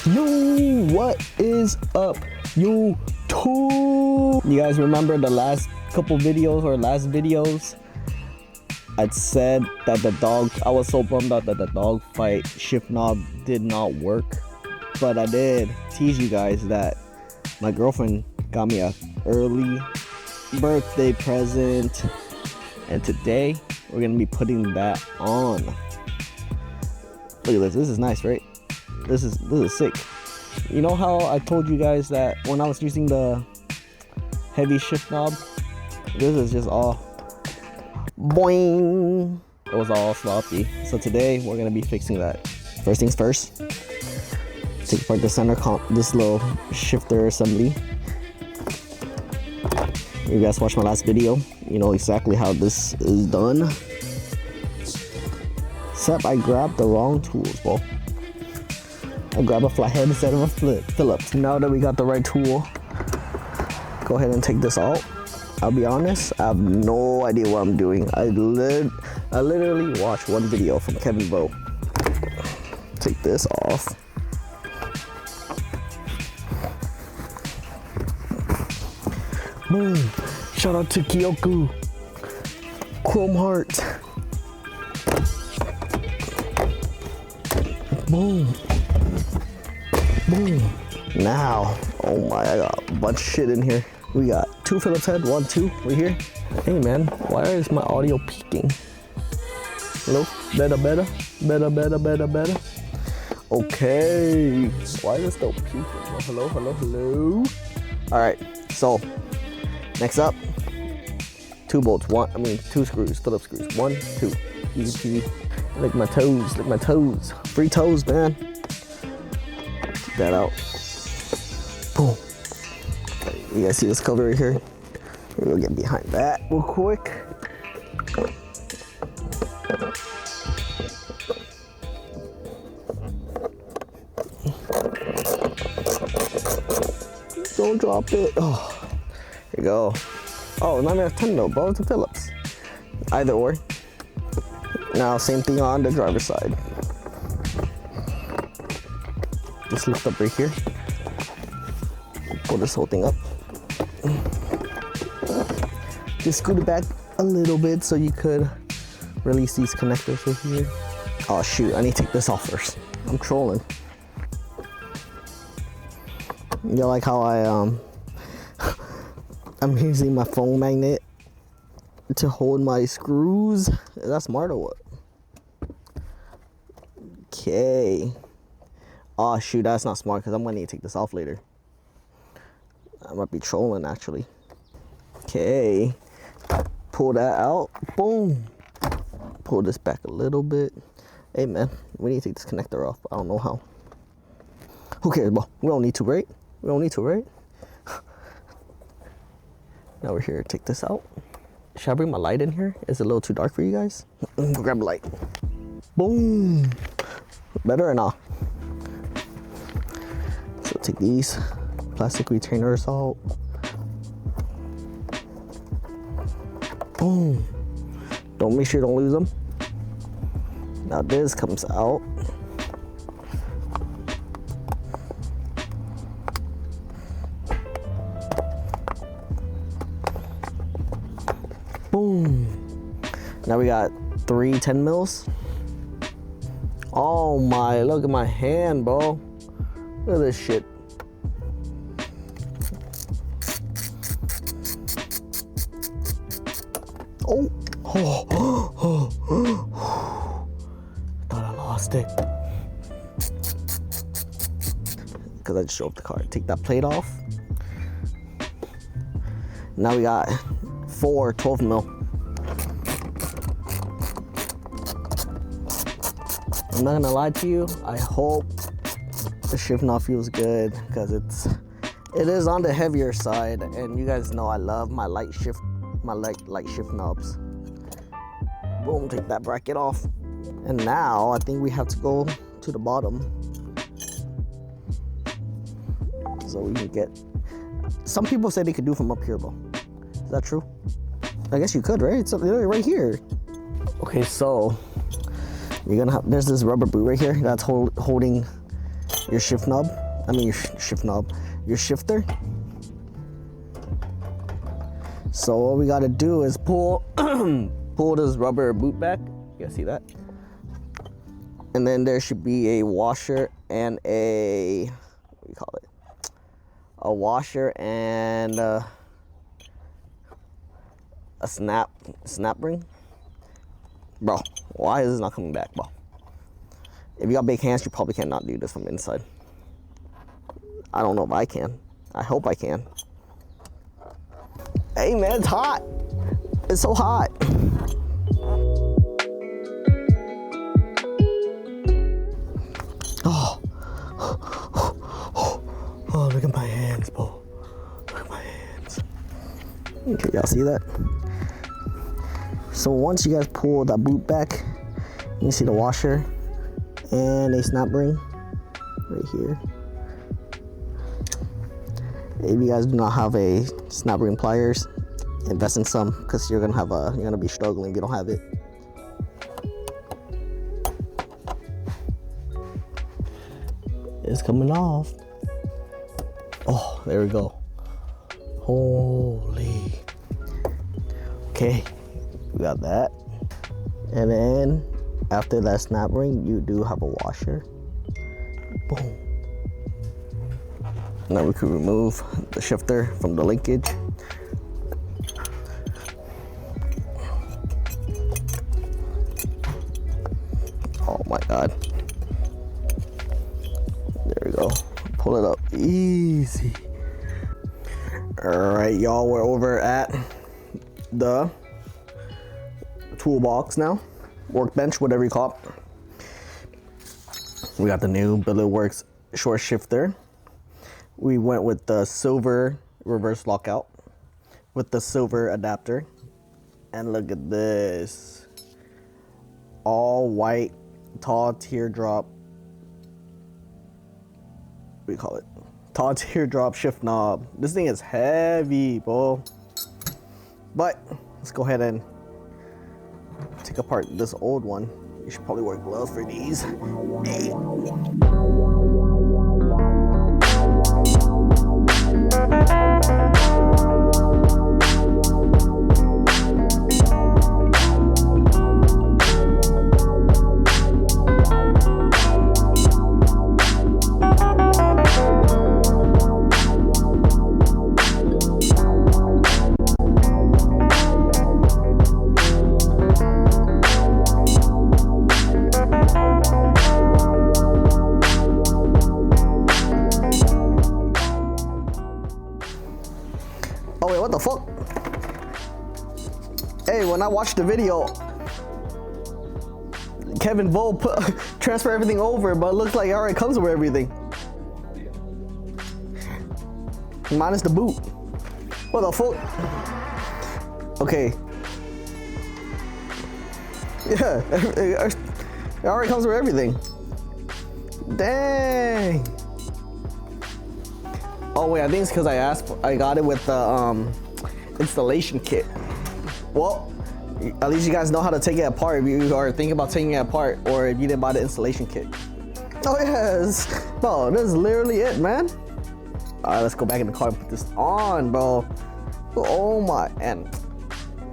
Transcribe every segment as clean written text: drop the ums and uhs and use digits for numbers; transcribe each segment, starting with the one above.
Yo, what is up, YouTube? You guys remember the last couple videos or last videos? I'd said that I was so bummed out that the Dogfight shift knob did not work. But I did tease you guys that my girlfriend got me a early birthday present. And today, we're gonna be putting that on. Look at this, this is nice, right? This is sick. You know how I told you guys that when I was using the heavy shift knob, this is just all boing. It was all sloppy. So today we're gonna be fixing that. First things first, take apart the center this little shifter assembly. You guys watched my last video, you know exactly how this is done. Except I grabbed the wrong tools, bro. I grabbed a flathead instead of a Phillips. Now that we got the right tool, go ahead and take this out. I'll be honest, I have no idea what I'm doing. I literally watched one video from Kevin Bo. Take this off. Boom. Shout out to Kyoku. Chrome Heart. Boom. Boom. Now, oh my, I got a bunch of shit in here. We got 2 Phillips head, 1, 2, right here. Hey man, why is my audio peaking? Hello? Better. Okay. Why is it still peaking? Oh, hello. All right, so next up, 2 bolts, 2 screws, Phillips screws, 1, 2, easy peasy. Lick my toes, free toes, man. Take that out. Boom. You guys see this cover right here? We're gonna get behind that real quick. Don't drop it. Oh, here you go. Oh, 9 out of 10 though, bro. It's a Phillips. Either or. Now, same thing on the driver's side. Just lift up right here. Pull this whole thing up. Just scoot it back a little bit so you could release these connectors right here. Oh shoot, I need to take this off first. I'm trolling. You like how I'm using my phone magnet to hold my screws? Is that smart or what? Okay. Oh shoot, that's not smart because I'm gonna need to take this off later. I might be trolling actually. Okay. Pull that out. Boom. Pull this back a little bit. Hey man, we need to take this connector off. I don't know how. Who cares, bro? We don't need to, right? Now we're here. Take this out. Should I bring my light in here? Is it a little too dark for you guys? Grab a light. Boom. Better or not? So take these plastic retainers out. Boom. Make sure you don't lose them. Now this comes out. Boom. Now we got 3 10 mils. Oh my, look at my hand, bro. Look at this shit. Oh. Thought I lost it. Because I just drove the car. Take that plate off. Now we got 4 12 mil. I'm not gonna lie to you, I hope the shift knob feels good because it is on the heavier side, and you guys know I love my light shift knobs. Boom, take that bracket off. And now I think we have to go to the bottom so we can get, some people say they could do from up here, bro. Is that true? I guess you could, right? It's right here. Okay, so you're gonna have, there's this rubber boot right here that's holding your shift knob. I mean your shift knob, your shifter. So what we gotta do is pull pull this rubber boot back. You guys see that? And then there should be a washer and a, what do you call it? A washer and a snap ring. Bro, why is this not coming back, bro? If you got big hands, you probably cannot do this from inside. I don't know if I can. I hope I can. Hey man, it's hot. It's so hot. Oh, oh, look at my hands, bro. Look at my hands. Okay, y'all see that? So once you guys pull that boot back, you can see the washer and a snap ring right here. If you guys do not have a snap ring pliers, invest in some, because you're gonna be struggling if you don't have it. It's coming off. Oh, there we go. Holy. Okay, we got that. And then after that snap ring, you do have a washer. Boom. Now we can remove the shifter from the linkage. Oh my God. There we go. Pull it up easy. All right, y'all, we're over at the toolbox now. Workbench, whatever you call it. We got the new Billetworkz short shifter. We went with the silver reverse lockout with the silver adapter. And look at this. All white, tall teardrop. What do you call it? Tall teardrop shift knob. This thing is heavy, bro. But let's go ahead and take apart this old one. You should probably wear gloves for these. Hey. Oh wait, what the fuck? Hey, when I watched the video, Kevin Vo transfer everything over, but it looks like it already comes with everything. Minus the boot. What the fuck? Okay. Yeah, it already comes with everything. Dang. Oh wait, I think it's because I got it with the installation kit. Well, at least you guys know how to take it apart if you are thinking about taking it apart, or if you didn't buy the installation kit. Oh yes, bro, this is literally it, man. All right, let's go back in the car and put this on, bro. Oh my, and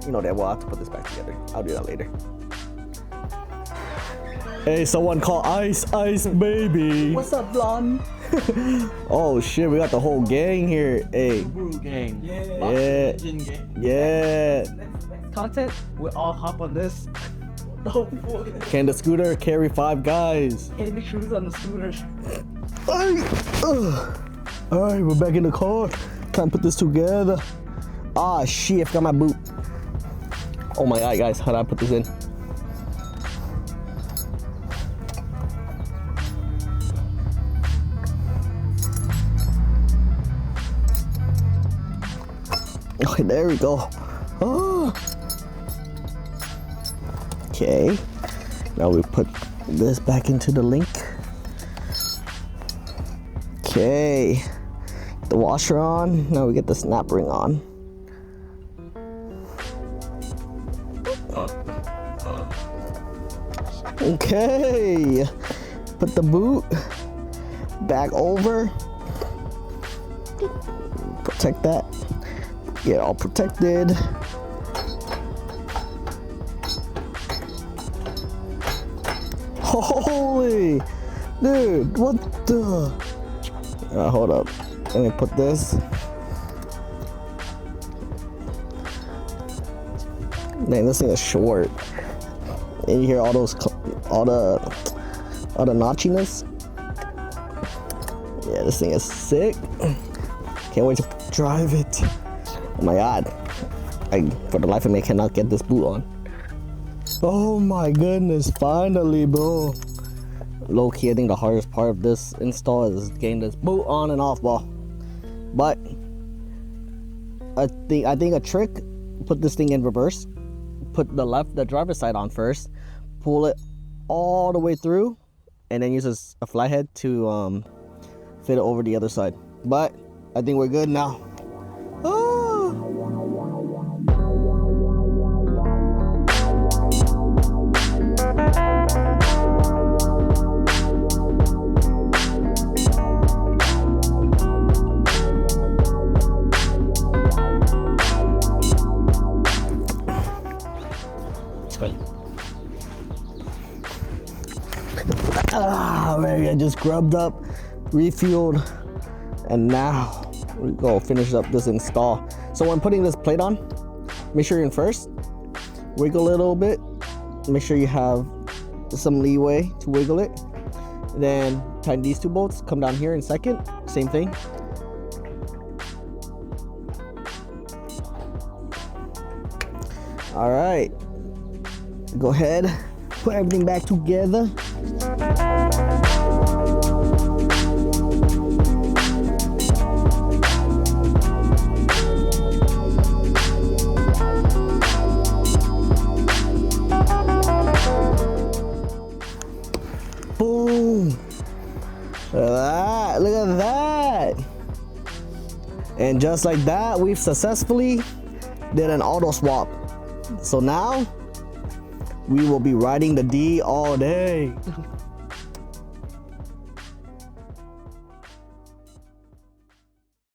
you know that we'll have to put this back together. I'll do that later. Hey, someone call Ice Baby. What's up, blonde? Oh shit, we got the whole gang here. Hey. Subaru gang. Yeah. Engine gang. Yeah. Next content, we all hop on this. Oh boy. Can the scooter carry 5 guys? Hitting the cruise on the scooters. Alright, we're back in the car. Can't put this together. Ah shit, I forgot my boot. Oh my god, guys, how do I put this in? Okay, there we go. Oh. Okay, now we put this back into the link. Okay, the washer on. Now we get the snap ring on. Okay, put the boot back over. Protect that. Get it all protected. Holy, dude, what the? Hold up. Let me put this. Man, this thing is short. And you hear all those, all the notchiness. Yeah, this thing is sick. Can't wait to drive it. Oh my god. For the life of me, I cannot get this boot on. Oh my goodness, finally, bro. Low key, I think the hardest part of this install is getting this boot on and off, ball. But I think a trick, put this thing in reverse. Put the driver's side on first. Pull it all the way through, and then use a flathead to fit it over the other side. But I think we're good now. Man, I just grubbed up, refueled, and now we go finish up this install. So when putting this plate on, make sure you're in first, wiggle it a little bit, make sure you have some leeway to wiggle it, then tighten these two bolts, come down here in second, same thing. All right, go ahead, put everything back together. Boom! Look at that! Look at that! And just like that, we've successfully did an auto swap. So now we will be riding the D all day.